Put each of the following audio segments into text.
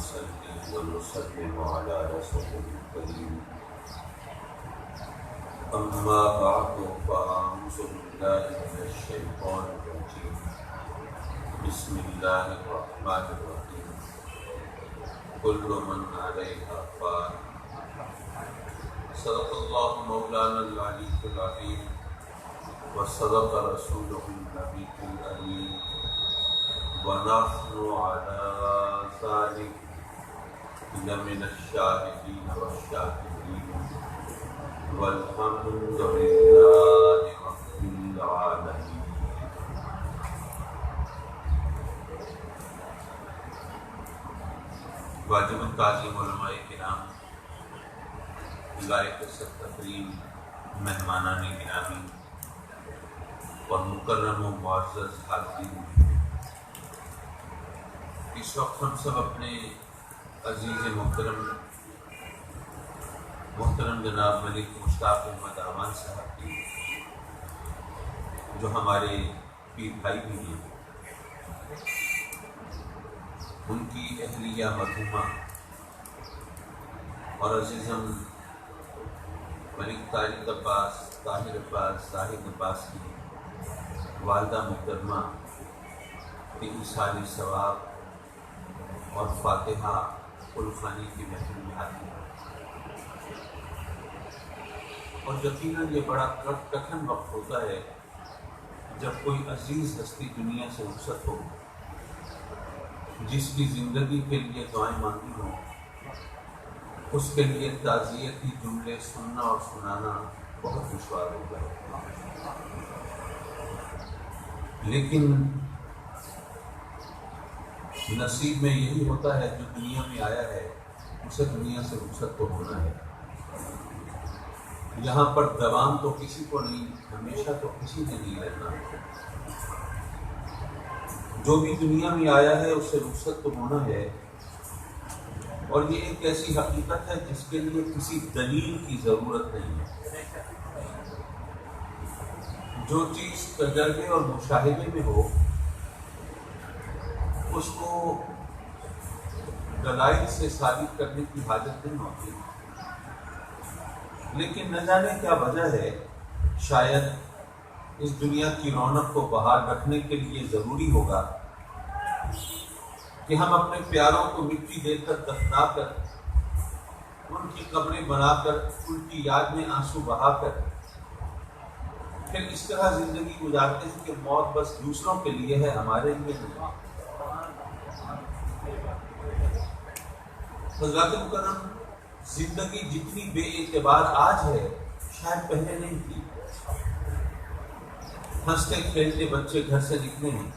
نصلي ونسلم على رسوله الكريم أما بعد فأعوذ بالله من الشيطان الرجيم بسم الله الرحمن الرحيم كل من عليها فان صدق الله مولانا العلي العظيم وصدق رسوله النبي الأمين ونحن على ذلك لمن الشاهدين والشاكرين والحمد لله رب العالمين. واجب التعظیم علماء کرام، لائق تقریم مہمانان گرامی اور مکرم و معزز حاضرین، اس وقت ہم سب اپنے عزیز محترم جناب ملک مشتاق احمد اعوان صاحب کی، جو ہمارے پیر بھائی بھی ہیں، ان کی اہلیہ مرحومہ اور عزیزم ملک طارق عباس، طاہر عباس، زاہد عباس کی والدہ محترمہ کے ایصال ثواب اور فاتحہ الخانی کی محفل میں آتی ہے، اور یقیناً یہ بڑا کٹھن وقت ہوتا ہے جب کوئی عزیز ہستی دنیا سے رخصت ہو، جس کی زندگی کے لیے دعائیں مانگی ہوں، اس کے لیے تعزیت کی جملے سننا اور سنانا بہت دشوار ہوتا ہے، لیکن نصیب میں یہی ہوتا ہے جو دنیا میں آیا ہے اسے دنیا سے رخصت تو ہونا ہے۔ یہاں پر دوام تو کسی کو نہیں، ہمیشہ تو کسی نے نہیں رہنا۔ جو بھی دنیا میں آیا ہے اسے رخصت تو ہونا ہے، اور یہ ایک ایسی حقیقت ہے جس کے لیے کسی دلیل کی ضرورت نہیں ہے۔ جو چیز تجربے اور مشاہدے میں ہو اس کو دلائل سے ثابت کرنے کی حاجت نہیں ہوتی، لیکن نہ جانے کیا وجہ ہے، شاید اس دنیا کی رونق کو بحال رکھنے کے لیے ضروری ہوگا کہ ہم اپنے پیاروں کو مٹی دے کر دفنا کر، ان کی قبریں بنا کر، ان کی یاد میں آنسو بہا کر پھر اس طرح زندگی گزارتے ہیں کہ موت بس دوسروں کے لیے ہے، ہمارے لیے نہیں۔ حضرات مکرم، زندگی جتنی بے اعتبار آج ہے شاید پہلے نہیں تھی۔ ہنستے کھیلتے بچے گھر سے نکلے ہیں،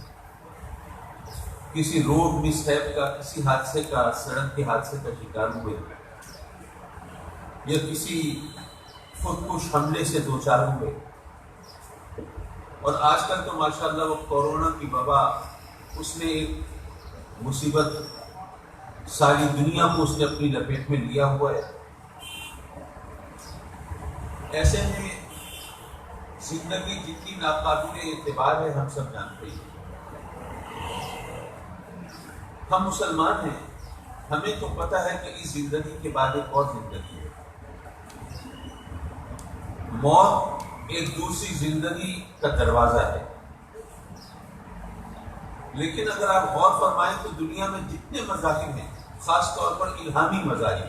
کسی روڈ مس ہیپ کا، کسی حادثے کا، سڑک کے حادثے کا شکار ہوئے، یا کسی خودکش حملے سے دوچار ہوئے، اور آج کل تو ماشاءاللہ وہ کورونا کی وبا، اس نے ایک مصیبت ساری دنیا کو اس نے اپنی لپیٹ میں لیا ہوا ہے۔ ایسے میں زندگی جتنی ناقابل اعتبار ہے ہم سب جانتے ہیں۔ ہم مسلمان ہیں، ہمیں تو پتہ ہے کہ اس زندگی کے بعد ایک اور زندگی ہے۔ موت ایک دوسری زندگی کا دروازہ ہے، لیکن اگر آپ غور فرمائیں تو دنیا میں جتنے مذاہب ہیں، خاص طور پر الہامی مذاہب،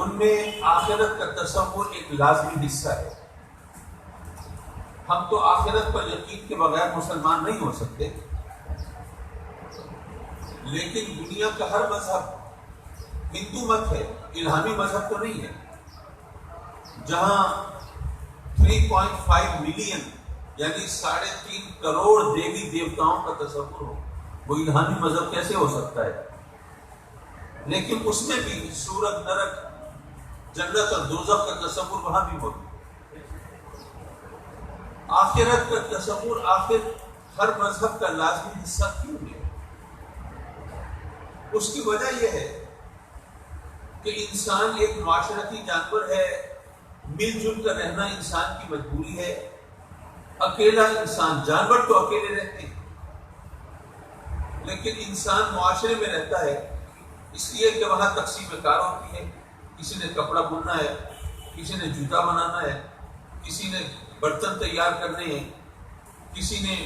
ان میں آخرت کا تصور ایک لازمی حصہ ہے۔ ہم تو آخرت پر یقین کے بغیر مسلمان نہیں ہو سکتے، لیکن دنیا کا ہر مذہب، ہندو مت ہے، الہامی مذہب تو نہیں ہے، جہاں 3.5 ملین یعنی 3.5 کروڑ دیوی دیوتاؤں کا تصور ہو، وہ الہامی مذہب کیسے ہو سکتا ہے؟ لیکن اس میں بھی سورج، نرک، جنت اور دوزخ کا تصور وہاں بھی موجود ہے۔ آخرت کا تصور آخر ہر مذہب کا لازمی حصہ کیوں ہے؟ اس کی وجہ یہ ہے کہ انسان ایک معاشرتی جانور ہے، مل جل کر رہنا انسان کی مجبوری ہے۔ اکیلا انسان، جانور تو اکیلے رہتے ہیں، لیکن انسان معاشرے میں رہتا ہے اس لیے کہ وہاں تقسیم کار ہوتی ہے. کسی نے کپڑا بننا ہے، کسی نے جوتا بنانا ہے، کسی نے برتن تیار کرنے ہیں، کسی نے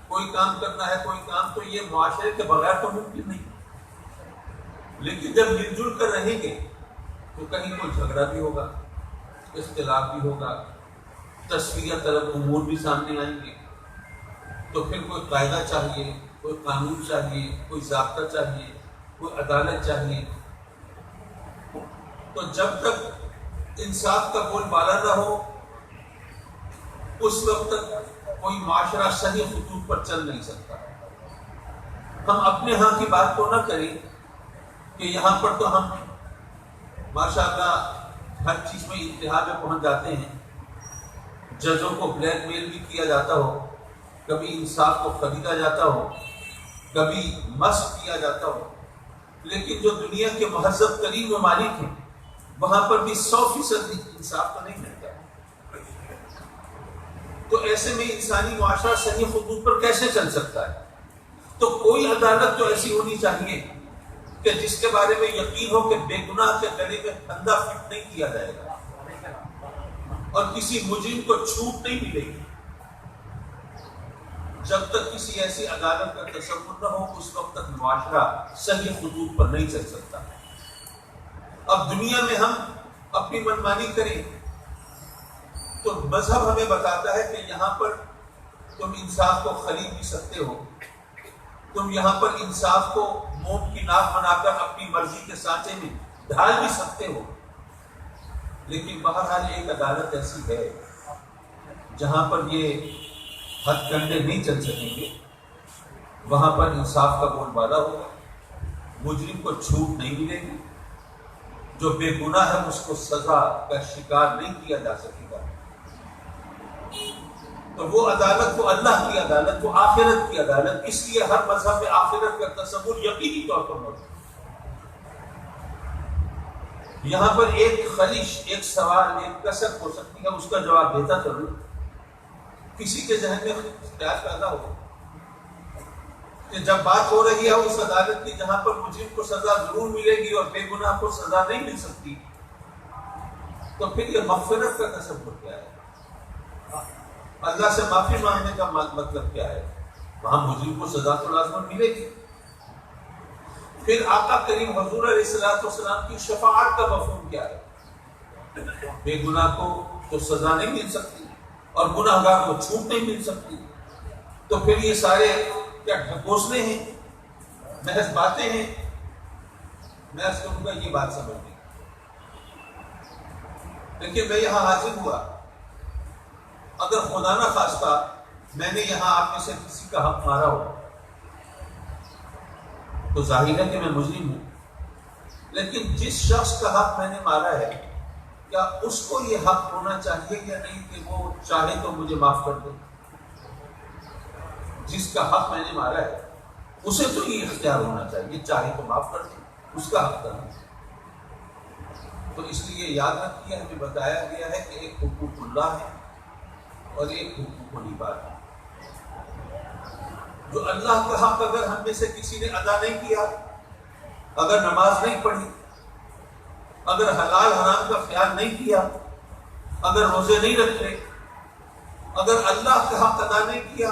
کوئی کام کرنا ہے، کوئی کام. تو یہ معاشرے کے بغیر تو ممکن نہیں. لیکن جب مل جل کر رہیں گے تو کہیں کوئی جھگڑا بھی ہوگا، اختلاف بھی ہوگا، تصفیہ طلب امور بھی سامنے آئیں گے. تو پھر کوئی قاعدہ چاہیے، کوئی قانون چاہیے، کوئی ضابطہ چاہیے، کوئی عدالت چاہیے. تو جب تک انصاف کا بول بالا نہ ہو اس وقت تک کوئی معاشرہ صحیح خطوط پر چل نہیں سکتا. ہم اپنے ہاں کی بات کو نہ کریں کہ یہاں پر تو ہم ماشاءاللہ ہر چیز میں انتہا میں پہنچ جاتے ہیں. ججوں کو بلیک میل بھی کیا جاتا ہو، کبھی انصاف کو خریدا جاتا ہو، کبھی مسخ کیا جاتا ہو. لیکن جو دنیا کے مہذب ترین ممالک ہیں وہاں پر بھی 100% انصاف تو نہیں ملتا. تو ایسے میں انسانی معاشرہ صحیح خطوط پر کیسے چل سکتا ہے؟ تو کوئی عدالت تو ایسی ہونی چاہیے کہ جس کے بارے میں یقین ہو کہ بے گناہ کے گلے میں پھندا فٹ نہیں کیا جائے گا اور کسی مجرم کو چھوٹ نہیں ملے گی. جب تک کسی ایسی عدالت کا تصور نہ ہو اس وقت تک معاشرہ صحیح خطوط پر نہیں چل سکتا. اب دنیا میں ہم اپنی منمانی کریں تو مذہب ہمیں بتاتا ہے کہ یہاں پر تم انصاف کو خرید بھی سکتے ہو، تم یہاں پر انصاف کو موم کی ناک بنا کر اپنی مرضی کے سانچے میں ڈھال بھی سکتے ہو. لیکن بہرحال ایک عدالت ایسی ہے جہاں پر یہ ہتھ کنڈے نہیں چل سکیں گے. وہاں پر انصاف کا بول بالا ہوگا، مجرم کو چھوٹ نہیں ملے گی، جو بے گناہ ہے اس کو سزا کا شکار نہیں کیا جا سکے گا. تو وہ عدالت، وہ اللہ کی عدالت، وہ آخرت کی عدالت. اس لیے ہر مذہب میں آخرت کا تصور یقینی طور پر موجود ہے. یہاں پر ایک خلش، ایک سوال، ایک کثر ہو سکتی ہے، اس کا جواب دیتا چلوں. کسی کے ذہن میں خیال پیدا ہو کہ جب بات ہو رہی ہے اس عدالت کی جہاں پر مجرم کو سزا ضرور ملے گی اور بے گناہ کو سزا نہیں مل سکتی، تو پھر یہ مغفرت کا تصور کیا ہے؟ اللہ سے معافی مانگنے کا مطلب کیا ہے؟ وہاں مجرم کو سزا تو لازماً ملے گی. پھر آقا کریم حضور علیہ السلام کی شفاعت کا مفہوم کیا ہے؟ بے گناہ کو تو سزا نہیں مل سکتی اور گناہ گار کو چھوٹ نہیں مل سکتی. تو پھر یہ سارے کیا ڈھکوسلے ہیں، محض باتیں ہیں؟ میں اس کو یہ بات سمجھنے. لیکن میں یہاں حاضر ہوا، اگر خدا نہ خواستہ میں نے یہاں آپ میں سے کسی کا حق مارا ہو تو ظاہر ہے کہ میں مجرم ہوں. لیکن جس شخص کا حق میں نے مارا ہے کیا اس کو یہ حق ہونا چاہیے یا نہیں کہ وہ چاہے تو مجھے معاف کر دے؟ جس کا حق میں نے مارا ہے اسے تو یہ اختیار ہونا چاہیے، چاہے تو معاف کر دے، اس کا حق کرنا. تو اس لیے یاد رکھیے ہمیں بتایا گیا ہے کہ ایک حقوق اللہ ہے اور ایک حقوق العباد ہے. جو اللہ کا حق اگر ہم میں سے کسی نے ادا نہیں کیا، اگر نماز نہیں پڑھی، اگر حلال حرام کا خیال نہیں کیا، اگر روزے نہیں رکھے، اگر اللہ کا حق ادا نہیں کیا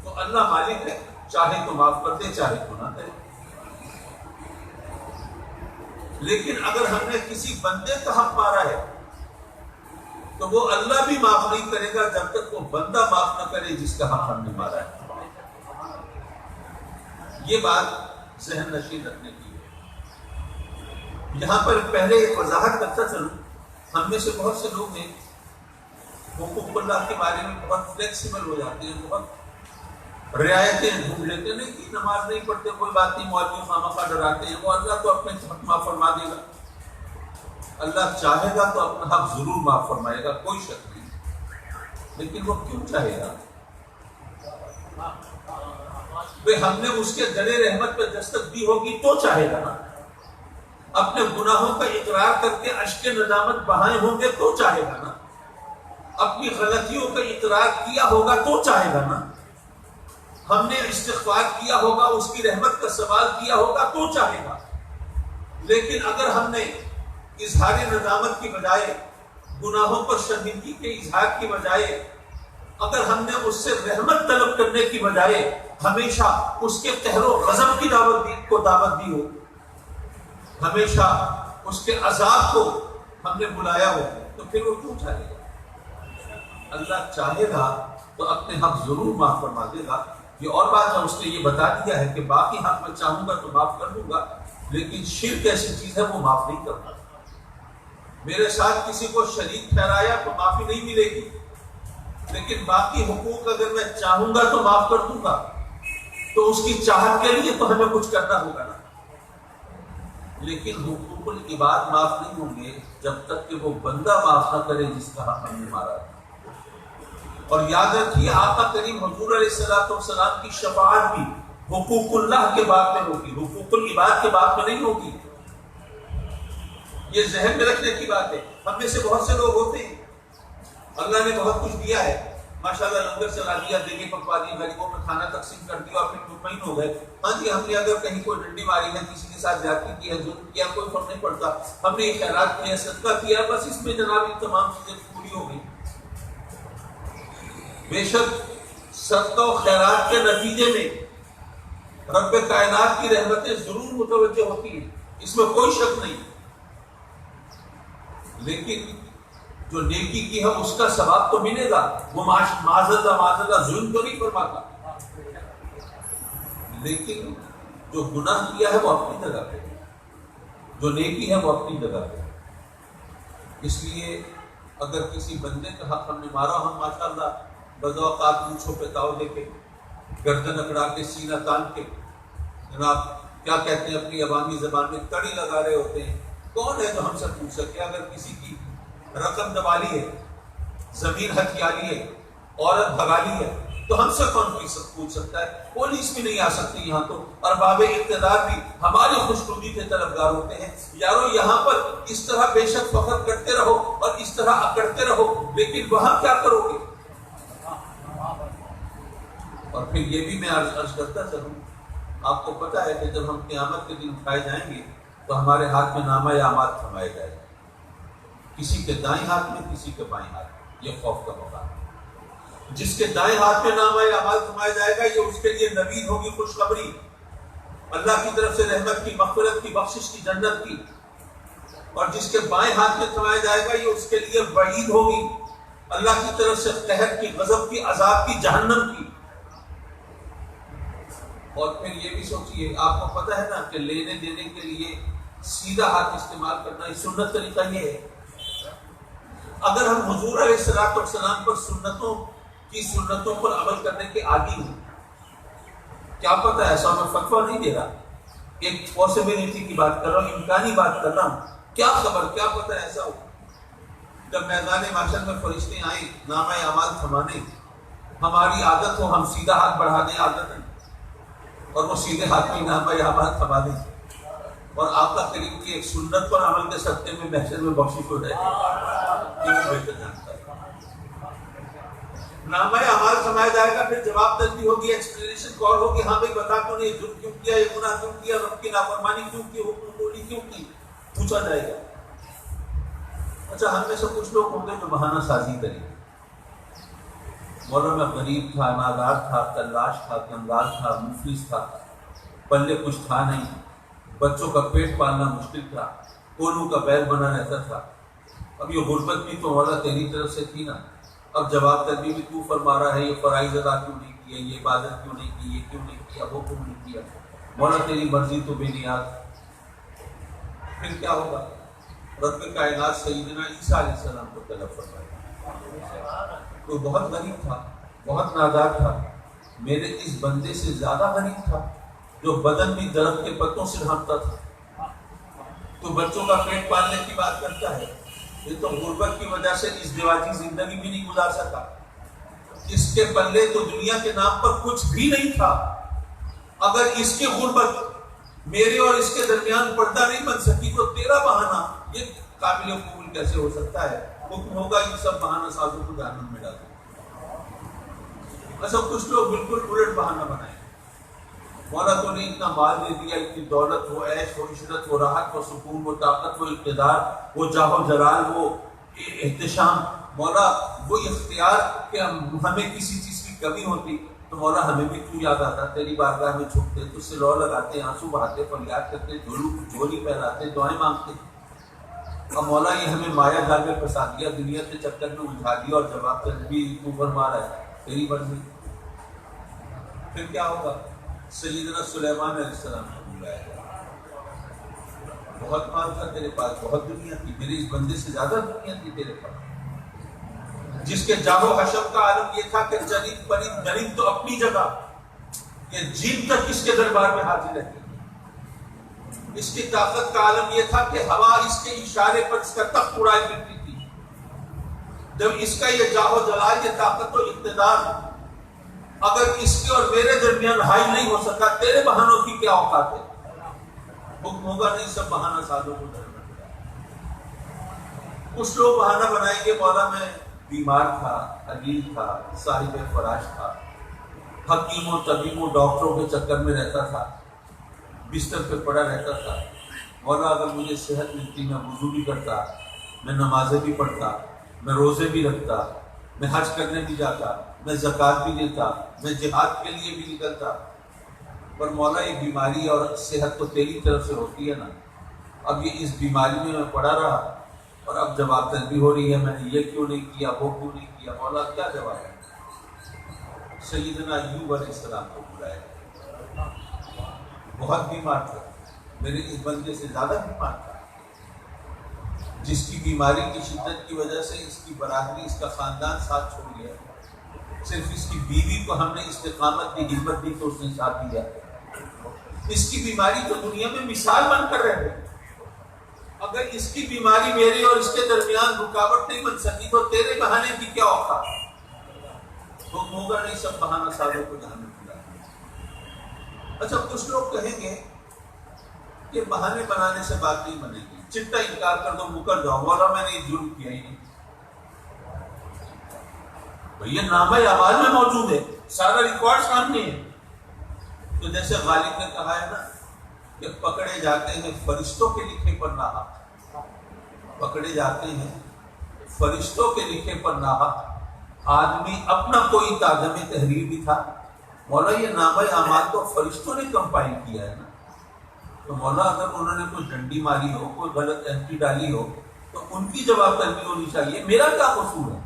تو اللہ مالک ہے، چاہے تو معاف کر دے، چاہے تو نہ کرے. لیکن اگر ہم نے کسی بندے کا حق مارا ہے تو وہ اللہ بھی معاف نہیں کرے گا جب تک وہ بندہ معاف نہ کرے جس کا حق ہم نے مارا ہے. یہ بات ذہن نشین رکھنے کی ہے. یہاں پر پہلے ایک وضاحت کرتا چلوں، ہم میں سے بہت سے لوگ ہیں حقوق اللہ کے بارے میں بہت فلیکسیبل ہو جاتے ہیں، بہت رعایتیں ڈھونڈ لیتے ہیں کہ نماز نہیں پڑھتے کوئی بات نہیں، مولوی خامخواہ ڈراتے ہیں، وہ اللہ تو اپنے حق معاف فرما دے گا. اللہ چاہے گا تو اپنا حق ضرور معاف فرمائے گا، کوئی شک نہیں. لیکن وہ کیوں چاہے گا؟ ہم نے اس کے گلے رحمت پہ دستک دی ہوگی تو چاہے گا نا. اپنے گناہوں کا اقرار کر کے اشک ندامت بہائے ہوں گے تو چاہے گا نا. اپنی غلطیوں کا اقرار کیا ہوگا تو چاہے گا نا. ہم نے استغفار کیا ہوگا، اس کی رحمت کا سوال کیا ہوگا تو چاہے گا. لیکن اگر ہم نے اظہار ندامت کی بجائے، گناہوں پر شرمندگی کے اظہار کی بجائے، اگر ہم نے اس سے رحمت طلب کرنے کی بجائے ہمیشہ اس کے قہر و غضب کی دعوت دی ہو، ہمیشہ اس کے عذاب کو ہم نے بلایا ہو، تو پھر وہ کیوں چاہے گا؟ اللہ چاہے گا تو اپنے حق ضرور معاف فرما دے گا. یہ اور بات ہے، اس نے یہ بتا دیا ہے کہ باقی حق میں چاہوں گا تو معاف کر دوں گا، لیکن شرک ایسی چیز ہے وہ معاف نہیں کرتا. میرے ساتھ کسی کو شریک ٹھہرایا تو معافی نہیں ملے گی، لیکن باقی حقوق اگر میں چاہوں گا تو معاف کر دوں گا. تو اس کی چاہت کے لیے تو ہمیں کچھ کرنا ہوگا نا. لیکن حقوق العباد معاف نہیں ہوں گے جب تک کہ وہ بندہ معاف نہ کرے جس کا حق ہم نے مارا. اور یاد رکھیے آقا کریم حضور علیہ الصلوۃ والسلام کی شفاعت بھی حقوق اللہ کے باب میں ہوگی، حقوق العباد کے باب میں نہیں ہوگی. یہ ذہن میں رکھنے کی بات ہے. ہم میں سے بہت سے لوگ ہوتے ہیں، اللہ نے بہت کچھ دیا ہے، ماشاءاللہ لنگر چلا دیا، دیگیں پکوا دی، غریبوں میں کھانا تقسیم کر دیا اور پھر مطمئن ہو گئے. ہاں جی، ہم نے اگر کہیں کوئی ڈنڈی ماری ہے، کسی کے ساتھ زیادتی کی ہے، ظلم کیا، کوئی فرق نہیں پڑتا. ہم نے یہ خیرات کیا، صدقہ کیا، بس اس میں جناب یہ تمام چیزیں پوری ہو گئی. بے شک صدقہ و خیرات کے نتیجے میں رب کائنات کی رحمتیں ضرور متوجہ ہوتی ہیں، اس میں کوئی شک نہیں. لیکن جو نیکی کی ہے اس کا ثواب تو ملے گا. وہ معذرت ظلم تو نہیں فرماتا، لیکن جو گناہ کیا ہے وہ اپنی جگہ پہ، جو نیکی ہے وہ اپنی جگہ پہ. اس لیے اگر کسی بندے کا حق ہم نے مارا، ہم ماشاءاللہ بعض اوقات مونچھوں پہ تاؤ دے کے، گردن اکڑا کے، سینہ تان کے، جناب کیا کہتے ہیں اپنی عوامی زبان میں کڑی لگا رہے ہوتے ہیں. کون ہے جو ہم سے پوچھ سکے؟ اگر کسی کی رقم دبا لی ہے، زمین ہتھیا لی ہے، عورت بھگا لی ہے، تو ہم سے کون پوچھ سکتا ہے؟ پولیس بھی نہیں آ سکتی یہاں تو. ارباب اقتدار بھی ہماری خوشنودی کے طلبگار ہوتے ہیں. یارو یہاں پر اس طرح بے شک فخر کرتے رہو اور اس طرح اکڑتے رہو، لیکن وہاں کیا کرو گے؟ اور پھر یہ بھی میں عرض کرتا چلوں، آپ کو پتا ہے کہ جب ہم قیامت کے دن اٹھائے جائیں گے تو ہمارے ہاتھ میں نامہ اعمال تھمائے جائے گا، کسی کے دائیں ہاتھ میں، کسی کے بائیں ہاتھ میں. یہ خوف کا مقام ہے. جس کے دائیں ہاتھ میں نامہ اعمال تھمایا جائے گا، یہ اس کے لیے نوید ہوگی، خوشخبری، اللہ کی طرف سے رحمت کی، مغفرت کی، بخشش کی، جنت کی. اور جس کے بائیں ہاتھ میں تھمایا جائے گا، یہ اس کے لیے وعید ہوگی، اللہ کی طرف سے قہر کی، غضب کی، عذاب کی، جہنم کی. اور پھر یہ بھی سوچئے، آپ کو پتہ ہے نا کہ لینے دینے کے لیے سیدھا ہاتھ استعمال کرنا، یہ سنت طریقہ یہ ہے. اگر ہم حضور علیہ الصلوۃ والسلام پر سنتوں پر عمل کرنے کے عادی ہوں، کیا پتہ ایسا میں فتویٰ نہیں دے رہا، ایک پاسبلٹی کی بات کر رہا ہوں، امکانی بات کر رہا ہوں، کیا خبر، کیا پتہ ایسا ہو. جب میدان محشر میں فرشتے آئیں نامہ اعمال تھمانے، ہماری عادت ہو ہم سیدھا ہاتھ بڑھا دیں عادت، اور وہ سیدھے ہاتھ میں نامہ اعمال تھما دیں، اور آپ کا کریم کی ایک سنت پر عمل کے صدقے میں محشر میں بخشش ہو جائے گی. بہتر جانتا ہے. نامہ اعمال تھمایا جائے گا، پھر جواب طلبی ہوگی، ایکسپلینیشن کال ہوگی. ہاں بھائی بتا کیوں نہیں، ظلم کیوں کیا، یہ گناہ کیوں کیا، رب کی نافرمانی کیوں کی، حکم توڑی کیوں کی، پوچھا جائے گا. اچھا، ہم میں سے کچھ لوگ ہوں گے جو بہانہ سازی کریں گے. مولانا میں غریب تھا، نادار تھا، تلاش تھا، کنگال تھا، مفلس تھا، پلے کچھ تھا نہیں، بچوں کا پیٹ پالنا مشکل تھا، کولو کا بیل بنا رہتا تھا. اب یہ غربت بھی تو مولا تیری طرف سے تھی نا. اب جواب طلبی بھی تو فرما رہا ہے، یہ فرائض ادا کیوں نہیں کیا، یہ عبادت کیوں نہیں کی، یہ کیوں نہیں کیا، وہ کیوں نہیں کیا، مولا تیری مرضی تو بے نیاز. پھر کیا ہوگا؟ رب کائنات سیدنا عیسیٰ علیہ السلام کو طلب فرمایا. تو بہت غریب تھا، بہت نادار تھا، میرے اس بندے سے زیادہ غریب تھا جو بدن بھی درخت کے پتوں سے ڈھانپتا تھا. تو بچوں کا پیٹ پالنے کی بات کرتا ہے. یہ تو غربت کی وجہ سے اس دیواتی زندگی بھی نہیں گزار سکا. اس کے پلے تو دنیا کے نام پر کچھ بھی نہیں تھا. اگر اس کی غربت میرے اور اس کے درمیان پردہ نہیں بن سکی تو تیرا بہانہ یہ قابل قبول کیسے ہو سکتا ہے؟ حکم ہوگا ان سب بہانہ سازوں کو جہنم میں ڈال دو. اچھا کچھ لوگ بالکل الٹ بہانہ بنائیں، مولا تو نے اتنا مال دے دیا، اتنی دولت، وہ عیش، وہ عشرت، وہ راحت، وہ سکون، وہ طاقت، وہ اقتدار، وہ جاہ و جلال، وہ احتشام، مولا وہ اختیار کہ ہمیں کسی چیز کی کمی ہوتی تو مولا ہمیں بھی کیوں یاد آتا، تیری بارگاہ میں جھکتے، تجھ سے لو لگاتے، آنسو بہاتے، فریاد کرتے، جھولی پھیلاتے، دعائیں مانگتے، اور مولا یہ ہمیں مایا جال میں پھنسا دیا، دنیا کے چکر میں الجھا دیا، اور جواب بھی تو فرما رہا ہے تیری مرضی۔ پھر کیا ہوگا؟ سیدنا سلیمان علیہ السلام کو بلایا، بہت مال تھا تیرے پاس، بہت دنیا تھی، میرے اس بندے سے زیادہ دنیا تھی تیرے پاس، جس کے جاہ و حشر کا عالم یہ تھا کہ جنید پرند جنید تو اپنی جگہ، یہ جن تک اس کے دربار میں حاضر رہتی، اس کی طاقت کا عالم یہ تھا کہ ہوا اس کے اشارے پر اس کا تخت اڑائی کرتی تھی، جب اس کا یہ جاہ و جلال، یہ طاقت و اقتدار اگر اس کے اور میرے درمیان حائل نہیں ہو سکا، تیرے بہانوں کی کیا اوقات ہے؟ حکم ہوگا نہیں سب بہانہ سازوں کو درمیان۔ کچھ لوگ بہانہ بنائیں گے، مولا میں بیمار تھا، علیل تھا، صاحب فراش تھا، حکیموں طبیبوں ڈاکٹروں کے چکر میں رہتا تھا، بستر پہ پڑا رہتا تھا، مولا اگر مجھے صحت ملتی میں وضو بھی کرتا، میں نمازیں بھی پڑھتا، میں روزے بھی رکھتا، میں حج کرنے بھی جاتا، میں زکوٰۃ بھی دیتا، میں جہاد کے لیے بھی نکلتا، پر مولا یہ بیماری اور صحت تو تیری طرف سے ہوتی ہے نا، اب یہ اس بیماری میں پڑا رہا، اور اب جواب طلبی ہو رہی ہے، میں نے یہ کیوں نہیں کیا، وہ کیوں نہیں کیا، مولا کیا جواب ہے؟ سیدنا ایوب علیہ السلام کو بلایا، بہت بیمار تھا، میرے اس بندے سے زیادہ بیمار تھا، جس کی بیماری کی شدت کی وجہ سے اس کی برادری، اس کا خاندان ساتھ چھوڑ گیا، صرف اس کی بیوی کو ہم نے استقامت کی ہمت دی تو اس نے ساتھ دیا، اس کی بیماری تو دنیا میں مثال بن کر رہ گئی، اگر اس کی بیماری میرے اور اس کے درمیان رکاوٹ نہیں بن سکی تو تیرے بہانے کی کیا اوقات؟ حکم ہوگا نہیں سب بہانہ سازوں کو جہنم دلانا۔ اچھا کچھ لوگ کہیں گے کہ بہانے بنانے سے بات نہیں بنے گی، چٹا انکار کر دو، مکر جاؤ، مولا میں نے جرم کیا ہی نہیں، بھئی یہ نامہ اعمال میں موجود ہے، سارا ریکارڈ سامنے ہے، تو جیسے غالب نے کہا ہے نا کہ پکڑے جاتے ہیں فرشتوں کے لکھے پر ناحق، پکڑے جاتے ہیں فرشتوں کے لکھے پر ناحق، آدمی اپنا کوئی تاجم تحریر بھی تھا، مولا یہ نامہ اعمال تو فرشتوں نے کمپائل کیا ہے نا، تو مولا اگر انہوں نے کوئی ڈنڈی ماری ہو، کوئی غلط اینٹری ڈالی ہو تو ان کی جواب طلبی ہونی چاہیے، میرا کیا قصور ہے؟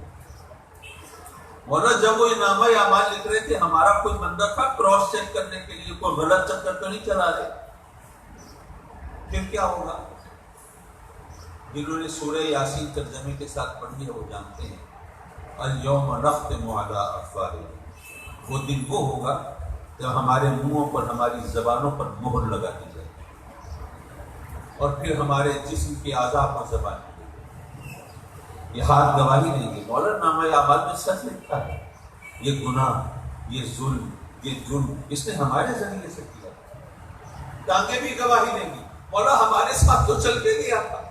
مولا جب وہ یہ نامہ اعمال لکھ رہے تھے، ہمارا کوئی بندہ تھا کراس چیک کرنے کے لیے، کوئی غلط چکر تو نہیں چلا رہے، پھر کیا ہوگا؟ جنہوں نے سورہ یاسین ترجمے کے ساتھ پڑھی ہے وہ جانتے ہیں، الیوم نختم علی افواہہم، وہ دن وہ ہوگا جب ہمارے منہوں پر، ہماری زبانوں پر مہر لگا دی جائے اور پھر ہمارے جسم کے اعضاء پر زبان دے گی، یہ ہاتھ گواہی دیں گے، مولا نامہ اعمال میں سچ لکھتا ہے، یہ گناہ، یہ ظلم، یہ جرم اس نے ہمارے ذریعے سے کیا، ٹانگیں بھی گواہی دیں گی، مولا ہمارے ساتھ تو چل کے گیا تھا،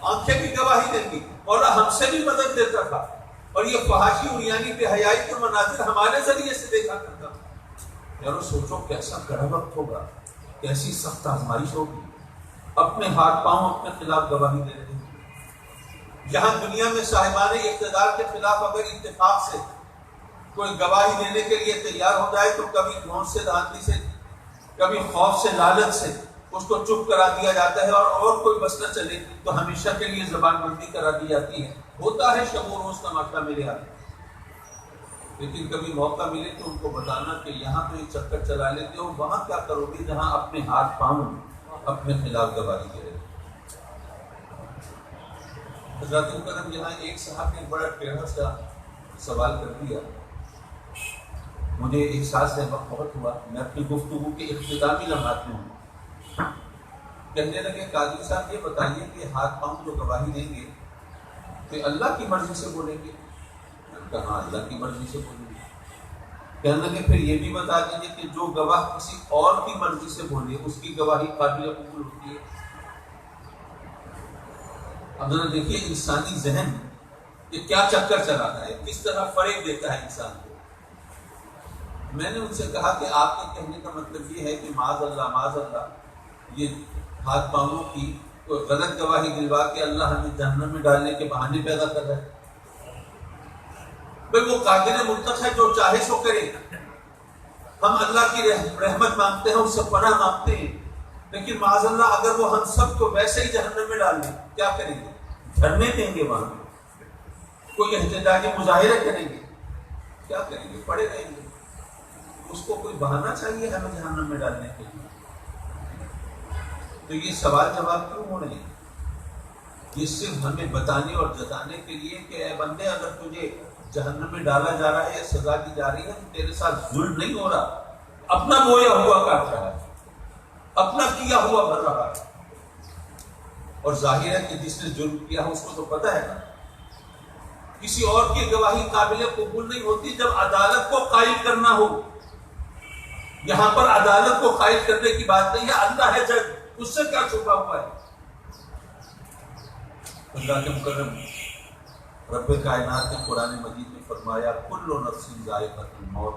آنکھیں بھی گواہی دیں گی، مولا ہم سے بھی مدد دیتا تھا، اور یہ فحاشی اور یعنی بے حیائی کے مناظر ہمارے ذریعے سے دیکھا کرتا تھا۔ یارو سوچو کیسا کڑا وقت ہوگا، کیسی سخت آزمائش ہوگی، اپنے ہاتھ پاؤں اپنے خلاف گواہی دے رہے ہیں، یہاں دنیا میں صاحبان اقتدار کے خلاف اگر اتفاق سے کوئی گواہی دینے کے لیے تیار ہو جائے تو کبھی گھونٹ سے دھاندلی سے، کبھی خوف سے، لالچ سے اس کو چپ کرا دیا جاتا ہے، اور کوئی بس نہ چلے تو ہمیشہ کے لیے زبان بندی کرا دی جاتی ہے، ہوتا ہے شب و روز تماشا میرے ہاتھ، لیکن کبھی موقع ملے تو ان کو بتانا کہ یہاں تو یہ چکر چلا لیتے ہو، وہاں کیا کرو گے جہاں اپنے ہاتھ پاؤں اپنے خلاف گواہی دے رہے۔ حضرات کرم یہاں ایک صاحب نے بڑا ٹیڑھا سا سوال کر دیا، مجھے احساس ہے وقت بہت ہوا، میں اپنی گفتگو کے اختتامی لمحات میں ہوں، کہنے لگے قاضی صاحب یہ بتائیے کہ ہاتھ پاؤں جو گواہی دیں گے کہ اللہ کی مرضی سے بولیں گے؟ کہاں اللہ کی مرضی سے بولیں گے؟ کہنے لگے پھر یہ بھی بتا دیجیے کہ جو گواہ کسی اور کی مرضی سے بولے اس کی گواہی قابل قبول ہوتی ہے؟ اب ذرا دیکھیے انسانی ذہن یہ کیا چکر چلاتا ہے، کس طرح فریب دیتا ہے انسان کو، میں نے ان سے کہا کہ آپ کے کہنے کا مطلب یہ ہے کہ معاذ اللہ یہ ہاتھ پاؤں کی غلط گواہی دلوا کے اللہ ہمیں جہنم میں ڈالنے کے بہانے پیدا کر رہا ہے؟ بھئی وہ قادر مطلق ہے، جو چاہے سو کرے. ہم اللہ کی رحمت مانگتے ہیں، اس سے پناہ مانگتے ہیں، لیکن معاذ اللہ اگر وہ ہم سب کو ویسے ہی جہنم میں ڈال دیں کیا کریں گے؟ دھرنے دیں گے، وہاں کوئی احتجاجی مظاہرے کریں گے، کیا کریں گے؟ پڑے رہیں گے. اس کو کوئی بہانہ چاہیے ہمیں جہنم میں ڈالنے کے لیے. تو یہ سوال جواب کیوں ہو رہے ہیں؟ یہ صرف ہمیں بتانے اور جتانے کے لیے کہ اے بندے، اگر تجھے جہنم میں ڈالا جا رہا ہے یا سزا دی جا رہی ہے تو تیرے ساتھ ظلم نہیں ہو رہا، اپنا بویا ہوا کاٹ رہا ہے، اپنا کیا ہوا بھر رہا ہے. اور ظاہر ہے کہ جس نے ظلم کیا ہے اس کو تو پتہ ہے نا. کسی اور کی گواہی قابل قبول نہیں ہوتی جب عدالت کو قائل کرنا ہو. یہاں پر عدالت کو قائل کرنے کی بات نہیں ہے، اللہ ہے جج، اس سے کیا چھپا ہوا ہے؟ اللہ کے مکرم رب کائنات نے قرآن مجید میں فرمایا کل نفس ذائقۃ الموت،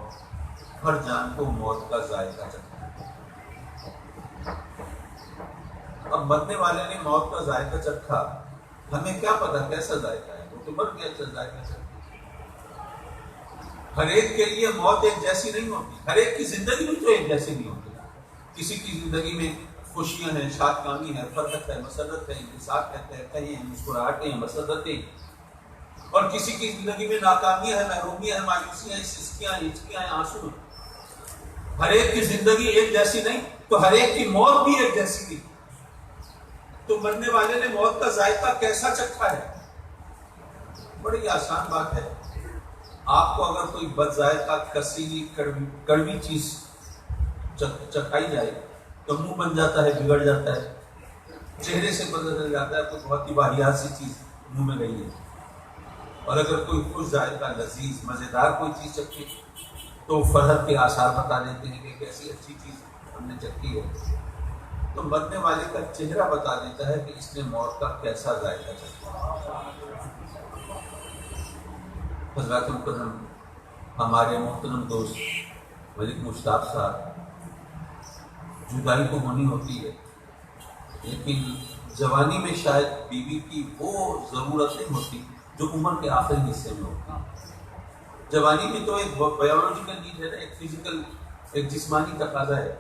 ہر جان کو موت کا ذائقہ چکھنا ہے. اب مرنے والے نے موت کا ذائقہ چکھا، ہمیں کیا پتا کیسا ذائقہ ہے؟ وہ تو مر گیا، ذائقہ چکھا. ہر ایک کے لیے موت ایک جیسی نہیں ہوتی، ہر ایک کی زندگی بھی تو ایک جیسی نہیں ہوتی. کسی کی زندگی میں خوشیاں ہیں، شاد کامی ہے، فرحت ہے، مسرت ہے، انتصاب کہتے ہیں، مسکراہٹیں ہیں، مسرتیں. اور کسی کی زندگی میں ناکامیاں ہیں، محرومیاں ہیں، مایوسیاں ہیں، سسکیاں ہیں، ہچکیاں ہیں، آنسو ہیں. ہر ایک کی زندگی ایک جیسی نہیں، تو ہر ایک کی موت بھی ایک جیسی نہیں. تو مرنے والے نے موت کا ذائقہ کیسا چکھا ہے؟ بڑی آسان بات ہے. آپ کو اگر کوئی بد ذائقہ، کسیلی، کڑوی چیز چکھائی جائے تو منہ بن جاتا ہے، بگڑ جاتا ہے، چہرے سے بدل جاتا ہے، کوئی بہت ہی واہیات سی چیز منہ میں گئی ہے. اور اگر کوئی خوش ذائقہ، لذیذ، مزیدار کوئی چیز چکھی تو فرحت کے آثار بتا دیتے ہیں کہ کیسی اچھی چیز ہم نے چکھی ہے. تو مرنے والے کا چہرہ بتا دیتا ہے کہ اس نے موت کا کیسا ذائقہ چکھا. حضرات مکرم، ہمارے محترم دوست ملک مشتاق صاحب، جدائی تو ہونی ہوتی ہے، لیکن جوانی میں شاید بیوی کی وہ ضرورت نہیں ہوتی جو عمر کے آخری حصے میں ہوتی. جوانی میں تو ایک بایولوجیکل نیڈ ہے نا، ایک فزیکل، ایک جسمانی تقاضا ہے.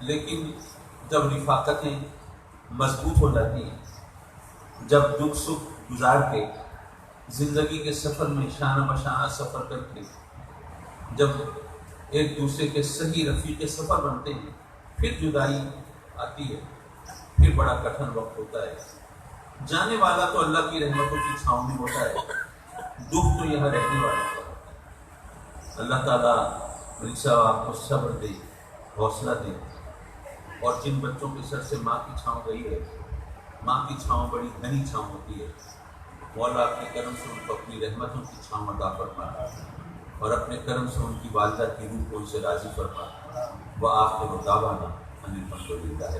لیکن جب رفاقتیں مضبوط ہو جاتی ہیں، جب دکھ سکھ گزار کے زندگی کے سفر میں شانہ بشانہ سفر کر کے جب ایک دوسرے کے صحیح رفیق سفر بنتے ہیں، پھر جدائی آتی ہے، پھر بڑا کٹھن وقت ہوتا ہے. جانے والا تو اللہ کی رحمتوں کی چھاؤں میں ہوتا ہے، دکھ تو یہاں رہنے والا ہوتا ہے. اللہ تعالیٰ ملک صاحب آپ کو صبر دے، حوصلہ دے. اور جن بچوں کے سر سے ماں کی چھاؤں گئی ہے، ماں کی چھاؤں بڑی گھنی چھاؤں ہوتی ہے. مولا اپنے کرم سے ان کو اپنی رحمتوں کی چھاؤں عطا فرما، اور اپنے کرم سے ان کی والدہ کی روح کو ان سے راضی فرما. وآخر دعوانا ان الحمد للہ.